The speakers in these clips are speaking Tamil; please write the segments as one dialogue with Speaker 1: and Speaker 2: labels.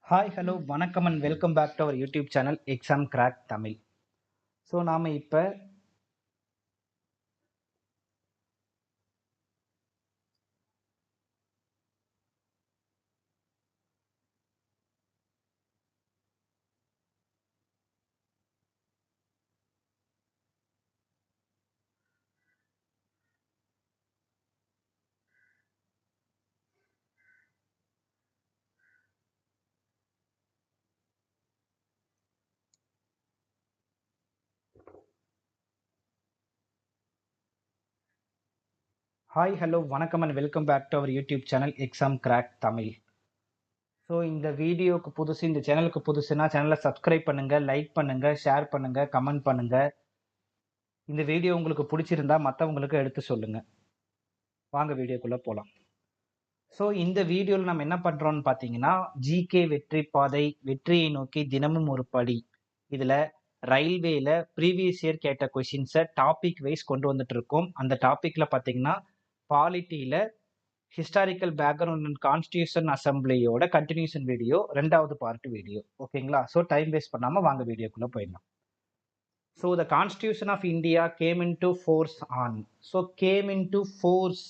Speaker 1: ஹாய் ஹலோ வணக்கம் and welcome back to our YouTube channel exam crack Tamil. So நாம் இப்போ ஹாய் ஹலோ வணக்கம் and welcome back to our YouTube channel exam crack Tamil. So இந்த வீடியோக்கு புதுசு, இந்த சேனலுக்கு புதுசுனா சேனலை சப்ஸ்கிரைப் பண்ணுங்கள், லைக் பண்ணுங்கள், ஷேர் பண்ணுங்கள், கமெண்ட் பண்ணுங்கள். இந்த வீடியோ உங்களுக்கு பிடிச்சிருந்தா மற்றவங்களுக்கு எடுத்து சொல்லுங்கள். வாங்க வீடியோக்குள்ளே போகலாம். ஸோ இந்த வீடியோவில் நம்ம என்ன பண்ணுறோம்னு பார்த்தீங்கன்னா, ஜிகே வெற்றி பாதை, வெற்றியை நோக்கி தினமும் ஒரு படி. இதில் ரயில்வேல ப்ரீவியஸ் இயர் கேட்ட கொஷின்ஸை டாபிக் வைஸ் கொண்டு வந்துட்டு இருக்கோம். அந்த டாப்பிக்கில் பார்த்தீங்கன்னா பாலிட்டியில் ஹிஸ்டாரிக்கல் பேக்ரவுண்ட் அண்ட் கான்ஸ்டியூஷன் அசம்பிளியோட கண்டினியூஷன் வீடியோ, ரெண்டாவது பார்ட் வீடியோ. ஓகேங்களா? ஸோ டைம் வேஸ்ட் பண்ணாமல் வாங்க வீடியோக்குள்ளே போயிடலாம். So the constitution of India came into force on. So came into force.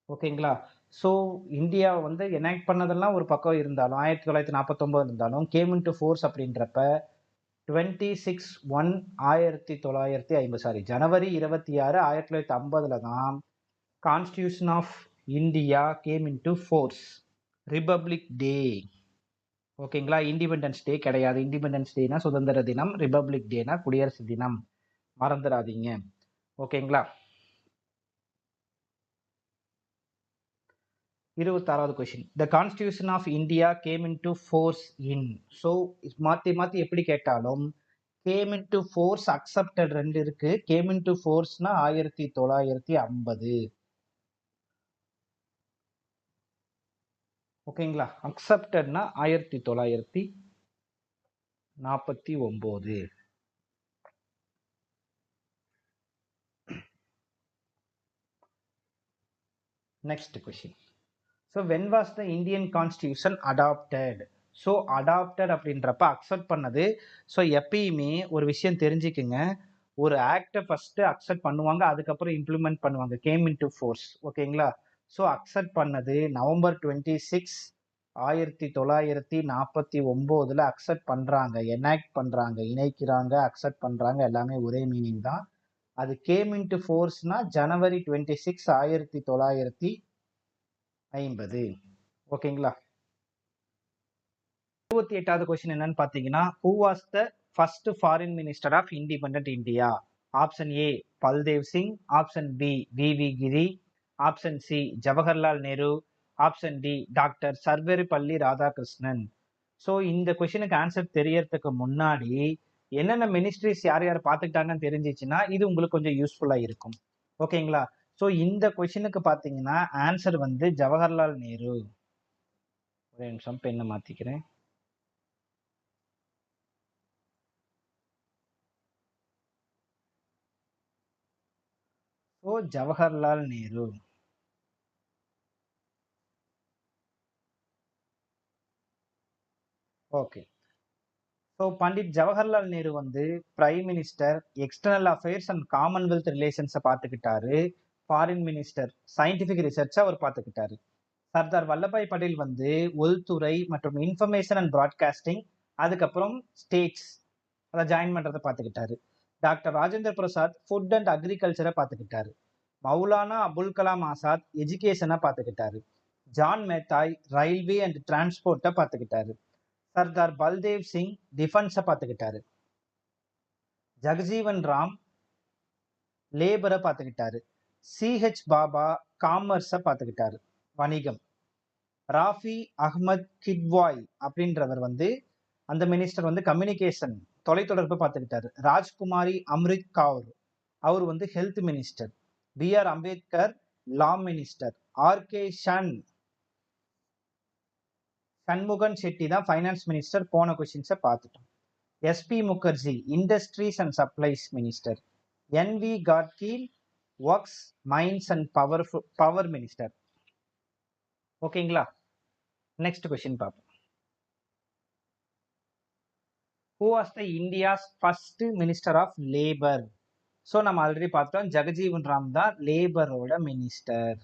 Speaker 1: ஓகேங்களா? ஸோ இந்தியா வந்து எனாக்ட் பண்ணதெல்லாம் ஒரு பக்கம் இருந்தாலும் 1949 இருந்தாலும் கேம் இன் டு ஃபோர்ஸ் அப்படின்றப்ப 26/1/1950 ஜனவரி 26 1950 தான் constitution of India came into force. Republic day. ஓகேங்களா? இண்டிபெண்டன்ஸ் டே கிடையாது. இண்டிபெண்டன்ஸ் டேனா சுதந்திர தினம், ரிபப்ளிக் டேனா குடியரசு தினம். மறந்துடாதீங்க. ஓகேங்களா? 26வது question. The constitution of India came into force in. So மாற்றி மாற்றி எப்படி கேட்டாலும் came into force accepted ரெண்டு இருக்கு. கேம் இன் டு ஃபோர்ஸ்னா 1950. ஓகேங்களா? அக்செப்டட்னா 1949. Next question. So when was the Indian constitution adopted? So adopted அப்படின்றப்ப அக்செப்ட் பண்ணது. ஸோ எப்பயுமே ஒரு விஷயம் தெரிஞ்சுக்குங்க, ஒரு ஆக்டை ஃபர்ஸ்ட் அக்செப்ட் பண்ணுவாங்க, அதுக்கப்புறம் இம்ப்ளிமெண்ட் பண்ணுவாங்க. Game into force. ஓகேங்களா? ஸோ அக்செப்ட் பண்ணது நவம்பர் 26 1949 அக்செப்ட் பண்றாங்க, எனாக்ட் பண்றாங்க, இணைக்கிறாங்க, அக்செப்ட் பண்றாங்க, எல்லாமே ஒரே மீனிங் தான். அது கேம் இன் டு ஃபோர்ஸ்னா ஜனவரி 26 1950. ஓகேங்களா? 28வது கொஸ்டின் என்னன்னு பாத்தீங்கன்னா, who was the first foreign minister of independent India? Option A Baldev Singh, option B V Giri, option C Jawaharlal Nehru, option D doctor Sarvepalli Radhakrishnan. So இந்த கொஸ்டினுக்கு ஆன்சர் தெரியறதுக்கு முன்னாடி என்னென்ன மினிஸ்ட்ரிஸ் யார் யார் பார்த்துக்கிட்டாங்கன்னு தெரிஞ்சிச்சுன்னா இது உங்களுக்கு கொஞ்சம் யூஸ்ஃபுல்லா இருக்கும். ஓகேங்களா? ஸோ இந்த கொஸ்டினுக்கு பார்த்தீங்கன்னா ஆன்சர் வந்து ஜவஹர்லால் நேரு. ஒரு நிமிஷம் பெண்ணை மாத்திக்கிறேன். So Jawaharlal Nehru. Okay. So Pandit Jawaharlal Nehru வந்து prime minister, external affairs and commonwealth ரிலேஷன்ஸை பார்த்துக்கிட்டாரு. ஃபாரின் மினிஸ்டர், சயின்டிபிக் ரிசர்ச்சை அவர் பார்த்துக்கிட்டாரு. சர்தார் வல்லபாய் பட்டேல் வந்து உள்துறை மற்றும் இன்ஃபர்மேஷன் அண்ட் ப்ராட்காஸ்டிங், அதுக்கப்புறம் ஸ்டேட்ஸ் அதை ஜாயின் பண்றதை பார்த்துக்கிட்டாரு. Doctor Rajendra Prasad food and அக்ரிகல்ச்சரை பார்த்துக்கிட்டாரு. மௌலானா அபுல் கலாம் ஆசாத் எஜுகேஷனை பார்த்துக்கிட்டாரு. ஜான் மேத்தாய் ரயில்வே அண்ட் டிரான்ஸ்போர்ட்டை பார்த்துக்கிட்டாரு. சர்தார் பல்தேவ் சிங் டிஃபென்ஸை பார்த்துக்கிட்டாரு. ஜகஜீவன் ராம் லேபரை பார்த்துக்கிட்டாரு. சிஹெச் பாபா காமர்ஸை பார்த்துக்கிட்டாரு, வணிகம். ராஃபி அஹ்மத் கிட்வாய் அப்படின்றவர் வந்து அந்த மினிஸ்டர் வந்து கம்யூனிகேஷன், தொலைத்தொடர்பு பார்த்துக்கிட்டாரு. ராஜ்குமாரி அம்ரித் கவுர் அவர் வந்து health minister. B R Ambedkar law minister. R K Shanmukham Chetty தான் ஃபைனான்ஸ் மினிஸ்டர். போன கொஸ்டின்ஸை பார்த்துட்டோம். S P Mukherjee industries and supplies minister. N V Gadgil works mines and power minister. ஓகேங்களா? நெக்ஸ்ட் கொஸ்டின் பார்ப்போம். Who was the India's first minister of labour? So நம்ம ஆல்ரெடி பார்த்தோம், ஜெகஜீவன் ராம் தான் லேபரோட minister.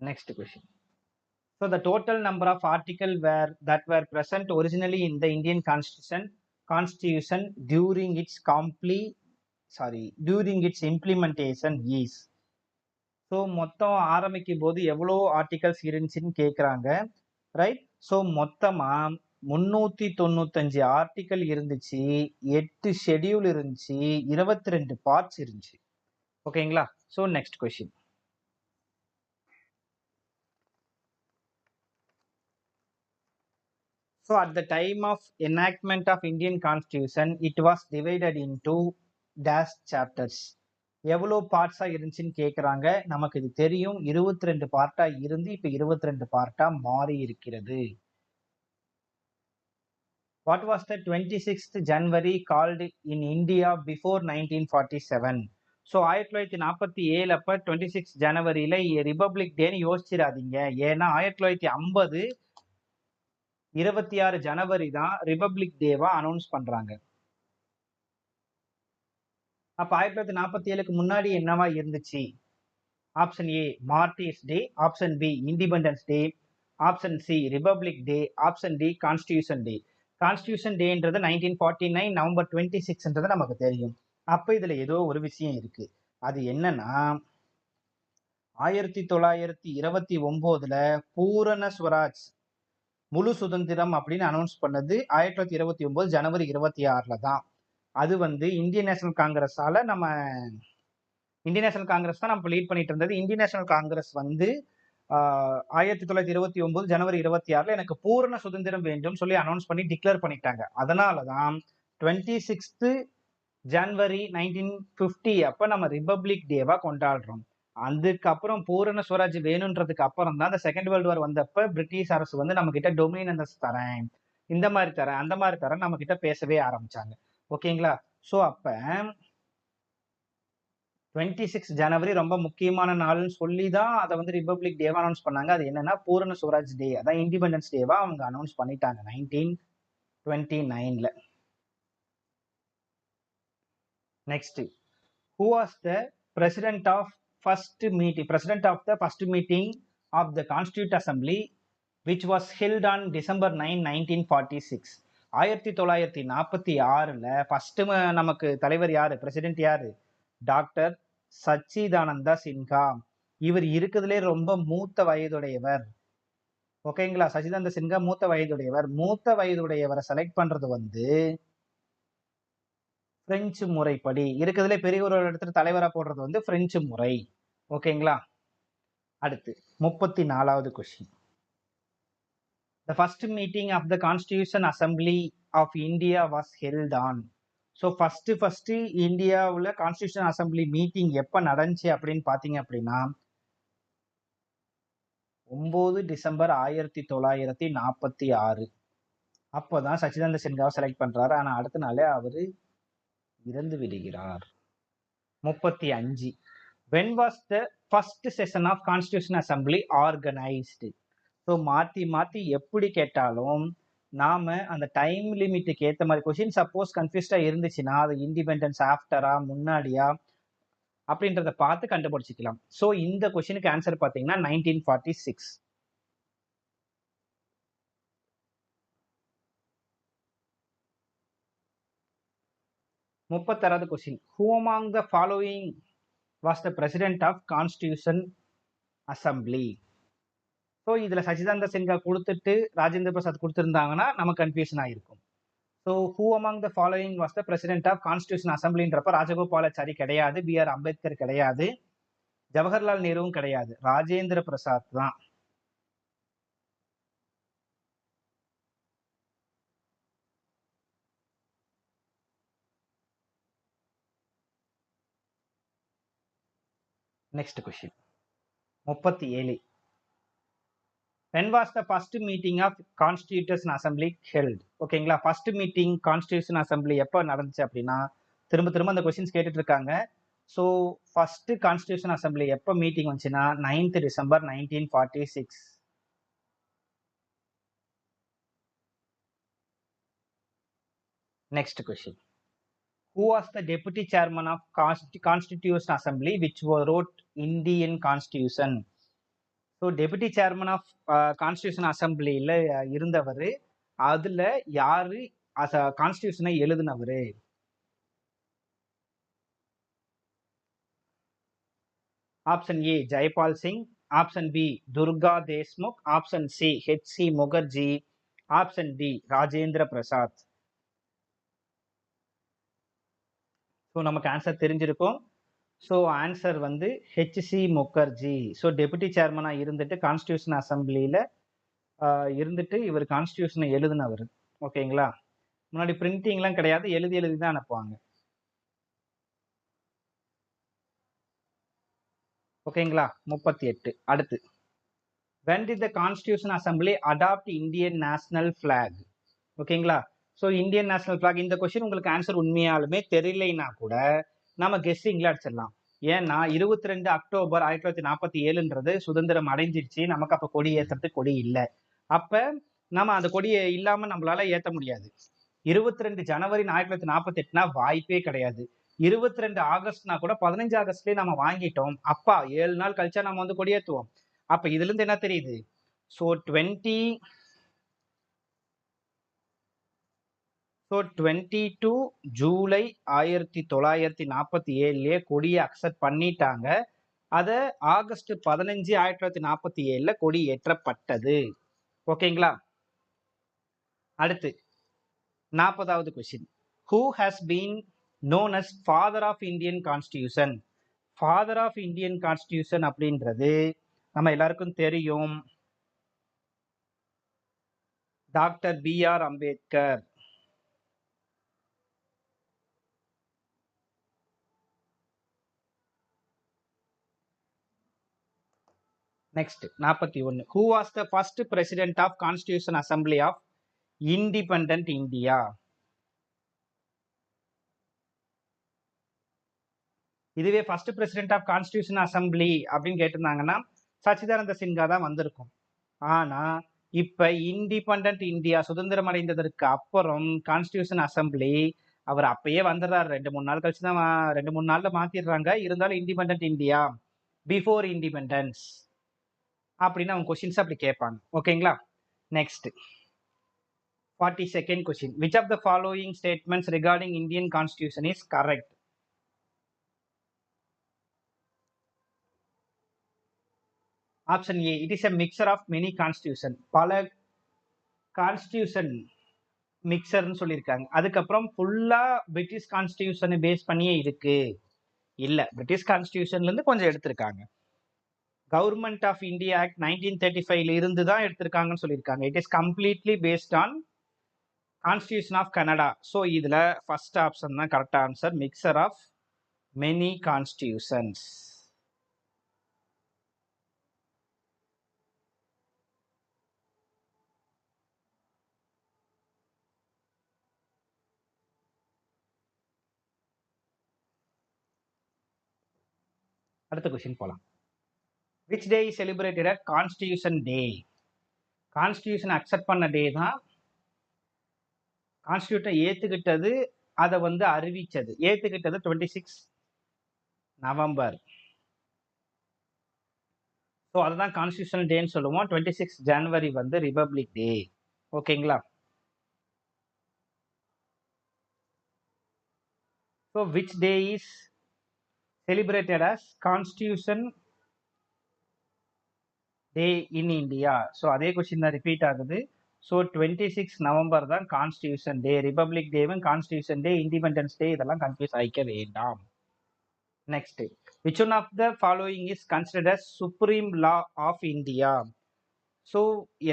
Speaker 1: Next question. So the total number of articles that were present originally in the Indian Constitution during its implementation is. So மொத்தம் ஆரம்பிக்கும் போது எவ்வளோ ஆர்டிகல்ஸ் இருந்துச்சுன்னு கேட்குறாங்க, ரைட்? ஸோ மொத்தமாக 395 ஆர்டிக்கல் இருந்துச்சு, 8 ஷெடியூல் இருந்துச்சு, 22 பார்ட்ஸ் இருந்துச்சு. ஓகேங்களா? So next question. So at the time of enactment of Indian Constitution, it was divided into dash chapters. எவ்வளோ பார்ட்ஸா இருந்துச்சுன்னு கேட்குறாங்க. நமக்கு இது தெரியும், 22 பார்ட்டா இருந்து இப்போ 22 பார்ட்டா மாறி இருக்கிறது. What was the 26th January called in India before 1947? So 1947 அப்போ 26 ஜனவரியில் ரிபப்ளிக் டேன்னு யோசிச்சிடாதீங்க. ஏன்னா 1950 26 ஜனவரி தான் ரிபப்ளிக் டேவா அனௌன்ஸ் பண்றாங்க. அப்ப 1947க்கு முன்னாடி என்னவா இருந்துச்சு? Option A martyrs day, option B independence day, option C republic day, option D constitution day. Constitution டேன்றது 1949 நவம்பர் 26ன்றது நமக்கு தெரியும். அப்ப இதுல ஏதோ ஒரு விஷயம் இருக்கு. அது என்னன்னா 1929ல பூரண ஸ்வராஜ், முழு சுதந்திரம் அப்படின்னு அனௌன்ஸ் பண்ணது 1929 ஜனவரி 26ல தான். அது வந்து இந்தியன் நேஷனல் காங்கிரஸால இந்தியன் நேஷனல் காங்கிரஸ் தான் நம்ம லீட் பண்ணிட்டு இருந்தது. இந்தியன் நேஷனல் காங்கிரஸ் வந்து 1929 ஜனவரி 26ல எனக்கு பூரண சுதந்திரம் வேண்டும் சொல்லி அனௌன்ஸ் பண்ணி டிக்ளேர் பண்ணிட்டாங்க. அதனாலதான் 26th ஜனவரி 1950 அப்ப நம்ம ரிபப்ளிக் டேவா கொண்டாடுறோம். அதுக்கப்புறம் பூரண ஸ்வராஜ் வேணுன்றதுக்கு அப்புறம் தான் இந்த செகண்ட் வேர்ல்டு வார் வந்தப்ப பிரிட்டிஷ் அரசு வந்து நம்ம கிட்ட டொமினியன்ஸ் தரேன், இந்த மாதிரி தரேன், அந்த மாதிரி தரேன் நம்ம கிட்ட பேசவே ஆரம்பிச்சாங்க. ஓகேங்களா? ஸோ அப்ப 26 ஜனவரி ரொம்ப முக்கியமான நாள்னு சொல்லி தான் அதை வந்து ரிபப்ளிக் டேவா அனௌன்ஸ் பண்ணாங்க. அது என்னன்னா பூரண ஸ்வராஜ் டே, அதான் இண்டிபெண்டன்ஸ் டேவா அவங்க அனௌன்ஸ் பண்ணிட்டாங்க 1929ல. Next, who was the president of the first meeting of the Constituent Assembly which was held on December 9, 1946? 1946ல first நமக்கு தலைவர் யாரு, பிரசிடென்ட் யாரு? டாக்டர் சச்சிதானந்தா சின்ஹா. இவர் இருக்கிறதுலே ரொம்ப மூத்த வயதுடையவர். ஓகேங்களா? சச்சிதானந்த சின்ஹா மூத்த வயதுடையவர். மூத்த வயதுடையவரை செலக்ட் பண்றது வந்து பிரெஞ்சு முறைப்படி, இருக்கிறதுல பெரியவரோட இடத்துல தலைவரா போடுறது வந்து பிரெஞ்சு முறை. ஓகேங்களா? அடுத்து 34வது question. The first meeting of the Constitution Assembly of India was held on. So first இந்தியாவில் கான்ஸ்டியூஷன் அசம்பிளி மீட்டிங் எப்போ நடந்துச்சு அப்படின்னு பார்த்தீங்க அப்படின்னா 9 டிசம்பர் 1946. அப்போதான் சச்சிதானந்த சின்ஹாவை செலக்ட் பண்றாரு. ஆனால் அடுத்த நாளே அவரு இறந்து விடுகிறார். 35. When was the first session of Constitution Assembly organized? So மாற்றி எப்படி கேட்டாலும் நாம அந்த டைம் லிமிட்டுக்கு ஏற்ற மாதிரி கொஸ்டின் சப்போஸ் கன்ஃபியூஸ்டா இருந்துச்சுன்னா அது இண்டிபெண்டன்ஸ் ஆஃப்டரா முன்னாடியா அப்படின்றத பார்த்து கண்டுபிடிச்சிக்கலாம். ஸோ இந்த கொஸ்டினுக்கு ஆன்சர் பார்த்தீங்கன்னா 1946. முப்பத்தாறாவது question. Who among the following was the president of Constitution Assembly? So இதுல சச்சிதானந்த சின்ஹா கொடுத்துட்டு ராஜேந்திர பிரசாத் கொடுத்துருந்தாங்கன்னா நமக்கு கன்ஃபியூஷன் ஆயிருக்கும். So who among the following was the president of Constitution Assemblyன்றப்ப ராஜகோபாலாச்சாரி கிடையாது, B.R. அம்பேத்கர் கிடையாது, ஜவஹர்லால் நேருவும் கிடையாது, ராஜேந்திர பிரசாத் தான். Next question 37. When was the first meeting of Constitution Assembly held? ஓகேங்களா? ஃபர்ஸ்ட் மீட்டிங் கான்ஸ்டியூஷன் அசம்பிளி எப்போ நடந்துச்சு அப்படின்னா திரும்ப அந்த கொஸ்டின்ஸ் கேட்டுட்டு இருக்காங்க. ஸோ ஃபர்ஸ்ட் கான்ஸ்டியூஷன் அசம்பிளி எப்போ மீட்டிங் வந்துச்சுன்னா 9th December 1946. Next question. Who was the deputy chairman of Constitution Assembly which wrote Indian Constitution? ஸோ டெபுட்டி சேர்மன் ஆஃப் கான்ஸ்டியூஷன் அசம்பிளியில் இருந்தவர், அதில் யாரு கான்ஸ்டியூஷனை எழுதினவர்? Option A Jaipal Singh, option B Durga Deshmukh, option C H C. Mukherjee, option D Rajendra Prasad. So நமக்கு ஆன்சர் தெரிஞ்சிருக்கும். ஸோ ஆன்சர் வந்து ஹெச்.சி. முகர்ஜி. ஸோ டெபுட்டி சேர்மனாக இருந்துட்டு கான்ஸ்டியூஷன் அசம்பிளியில் இருந்துட்டு இவர் கான்ஸ்டியூஷனை எழுதினவர். ஓகேங்களா? முன்னாடி பிரிண்டிங்லாம் கிடையாது, எழுதி எழுதி தான் அனுப்புவாங்க. ஓகேங்களா? 38. அடுத்து, when did the Constitution Assembly adopt Indian national flag? ஓகேங்களா? ஸோ இந்தியன் நேஷனல் ஃபிளாக், இந்த கொஸ்டின் உங்களுக்கு ஆன்சர் உண்மையாலுமே தெரியலைன்னா கூட நம்ம கெஸ்ஸிங்ல அடிச்சிடலாம். ஏன்னா 22 அக்டோபர் 1947ன்றது சுதந்திரம் அடைஞ்சிருச்சு, நமக்கு அப்போ கொடி ஏற்றுறதுக்கு கொடி இல்லை. அப்போ நம்ம அந்த கொடியை இல்லாமல் நம்மளால ஏற்ற முடியாது. 22 ஜனவரி 1948னா வாய்ப்பே கிடையாது. 22 ஆகஸ்ட்னா கூட 15 ஆகஸ்ட்லேயே நம்ம வாங்கிட்டோம். அப்பா 7 நாள் கழிச்சா நம்ம வந்து கொடியேற்றுவோம். அப்போ இதுல இருந்து என்ன தெரியுது? ஸோ 22 ஜூலை 1947 கொடியை அக்செப்ட் பண்ணிட்டாங்க. அதை ஆகஸ்ட் 15 1947 கொடி ஏற்றப்பட்டது. ஓகேங்களா? அடுத்து 40வது question. Who has been known as father of Indian Constitution? Father of Indian Constitution அப்படின்றது நம்ம எல்லாருக்கும் தெரியும், doctor B.R. Ambedkar. Next 41. Who was the first president of Constitution Assembly of Independent India? இதுவே first president of constitution assembly அப்படின்னு கேட்டிருந்தாங்கன்னா சச்சிதானந்த சின்ஹா தான் வந்திருக்கும். ஆனா இப்ப இண்டிபெண்டன்ட் இந்தியா சுதந்திரம் அடைந்ததற்கு அப்புறம் கான்ஸ்டியூஷன் அசம்பிளி அவர் அப்பயே வந்துடுறாரு. 2-3 நாள் கழிச்சு தான் 2-3 நாள்ல மாத்திடுறாங்க. இருந்தாலும் இண்டிபெண்டன்ட் இந்தியா பிஃபோர் இண்டிபெண்டன்ஸ் அப்படின்னு அவங்க கொஸ்டின்ஸ் அப்படி கேட்பாங்க. ஓகேங்களா? Next 42nd question. Which of the following statements regarding Indian constitution is correct? Option A, it is a mixture of many constitution. பல கான்ஸ்டியூஷன் மிக்சர்னு சொல்லியிருக்காங்க. அதுக்கப்புறம் ஃபுல்லா பிரிட்டிஷ் கான்ஸ்டியூஷனை பேஸ் பண்ணியே இருக்கு. இல்ல, பிரிட்டிஷ் கான்ஸ்டியூஷன்ல இருந்து கொஞ்சம் எடுத்திருக்காங்க. கவர்மெண்ட் ஆஃப் இந்தியா ஆக்ட் 1935 இருந்து தான் எடுத்திருக்காங்கன்னு சொல்லியிருக்காங்க. It is completely based on constitution of Canada. So இதுல ஃபர்ஸ்ட் ஆப்ஷன் தான் correct answer, mixture of many constitutions. அடுத்த கொஸ்டின் போலாம். Which day is celebrated at constitution day? Constitution accept பண்ண டே தான் கான்ஸ்டியூட்டை ஏத்துக்கிட்டது, அதை வந்து அறிவிச்சது. ஏத்துக்கிட்டது 26 நவம்பர். ஸோ அதுதான் கான்ஸ்டியூஷனல் டேன்னு சொல்லுவோம். 26 ஜனவரி வந்து ரிபப்ளிக் டே. ஓகேங்களா? So which day is celebrated as Constitution Day in India? So அதே கொஸ்டின் தான் ரிப்பீட் ஆகுது. ஸோ 26 நவம்பர் தான் கான்ஸ்டியூஷன் டே. ரிபப்ளிக் டேவும் கான்ஸ்டியூஷன் டே, இண்டிபெண்டன்ஸ் டே இதெல்லாம் கன்ஃபியூஸ் ஆகிக்க வேண்டாம். Next, which one of the following is considered as supreme law of India? So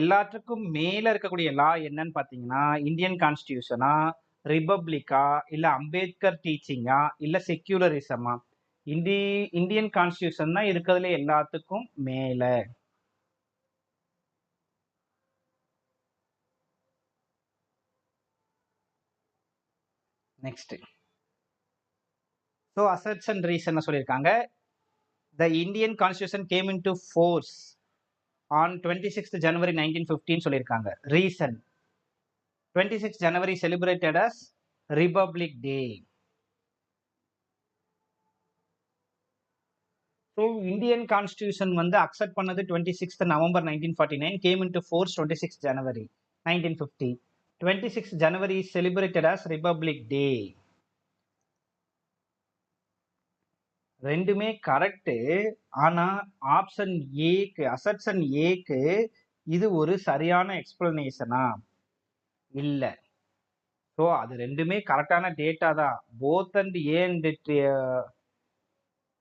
Speaker 1: எல்லாத்துக்கும் மேல இருக்கக்கூடிய லா என்னன்னு பார்த்தீங்கன்னா, இந்தியன் கான்ஸ்டியூஷனா, ரிபப்ளிக்கா, இல்ல அம்பேத்கர் டீச்சிங்கா, இல்ல செக்யூலரிசமா? இந்தியன் கான்ஸ்டியூஷன் தான் இருக்கிறதுல எல்லாத்துக்கும் மேல. Next, so asserts and reason சொல்லியிருக்காங்க. The Indian constitution came into force on 26 ஜனவரி 1915 சொல்லியிருக்காங்க. ரீசன், 26 ஜனவரி celebrated as republic day. So Indian constitution வந்து அக்செப்ட் பண்ணது 26th November 1949, came into force 26 ஜனவரி 1950. 26 ஜனவரி is celebrated as republic day. ரெண்டுமே கரெக்ட். ஆனா ஆப்ஷன் ஏக்கு, அசெப்ஷன் ஏக்கு இது ஒரு சரியான எக்ஸ்பிளனேஷனா இல்ல. ஸோ அது ரெண்டுமே கரெக்டான டேட்டா தான். Both and A and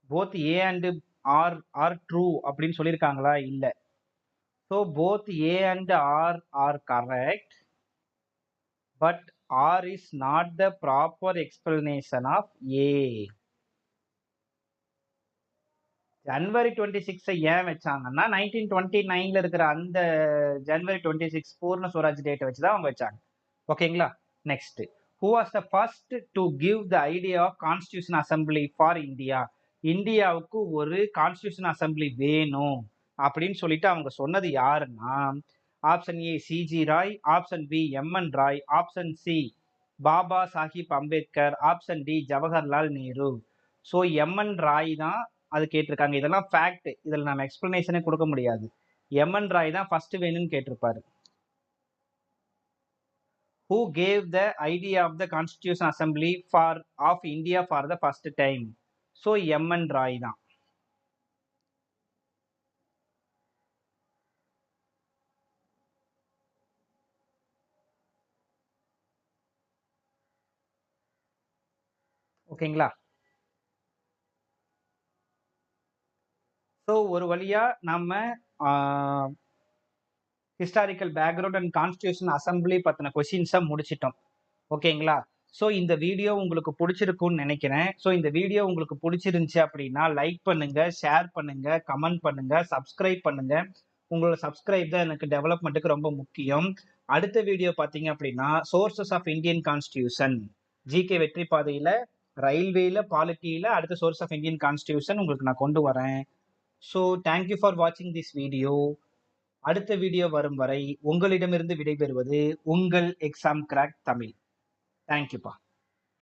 Speaker 1: both A and R are true அப்படின்னு சொல்லியிருக்காங்களா? இல்ல. So both A and R are correct, but R is not the proper explanation of A. ஜனவரி 26 ஏன் வச்சாங்கன்னா 1929ல இருக்கிற அந்த ஜனவரி 26 பூர்ண ஸ்வராஜ் டேட்டை வச்சுதான் அவங்க வச்சாங்க. ஓகேங்களா? Next, who was the first to give the idea of constitution assembly for India? இந்தியாவுக்கு ஒரு கான்ஸ்டியூஷன் அசம்பிளி வேணும் அப்படின்னு சொல்லிட்டு அவங்க சொன்னது யாருன்னா, option A CG Roy, option B MN Roy, option C Baba Sahib Ambedkar, option D Jawaharlal Nehru. So MN Roy தான் அது கேட்டிருக்காங்க. இதெல்லாம் ஃபேக்ட், இதில் நம்ம எக்ஸ்பிளனேஷனே கொடுக்க முடியாது. எம்என் ராய் தான் ஃபர்ஸ்ட் வேணும்னு கேட்டிருப்பாரு. Who gave the idea of the Constitution Assembly of India for the first time? So MN Roy தான். ஓகேங்களா? ஸோ ஒரு வழியா நம்ம historical background and constitution assembly பற்றின கொஷின்ஸை முடிச்சிட்டோம். ஓகேங்களா? ஸோ இந்த வீடியோ உங்களுக்கு பிடிச்சிருக்கும்னு நினைக்கிறேன். ஸோ இந்த வீடியோ உங்களுக்கு பிடிச்சிருந்துச்சு அப்படின்னா லைக் பண்ணுங்க, ஷேர் பண்ணுங்க, கமெண்ட் பண்ணுங்க, சப்ஸ்கிரைப் பண்ணுங்க. உங்களோட சப்ஸ்கிரைப் தான் எனக்கு டெவலப்மெண்ட்டுக்கு ரொம்ப முக்கியம். அடுத்த வீடியோ பார்த்தீங்க அப்படின்னா sources of Indian constitution, GK வெற்றி பாதையில், ரயில்வேல, பாலிட்டியில் அடுத்த சோர்ஸ் ஆஃப் இந்தியன் கான்ஸ்டியூஷன் உங்களுக்கு நான் கொண்டு வரேன். ஸோ தேங்க்யூ ஃபார் வாட்சிங் திஸ் வீடியோ. அடுத்த வீடியோ வரும் வரை உங்களிடமிருந்து விடைபெறுவது உங்கள் எக்ஸாம் கிராக் தமிழ். தேங்க்யூப்பா.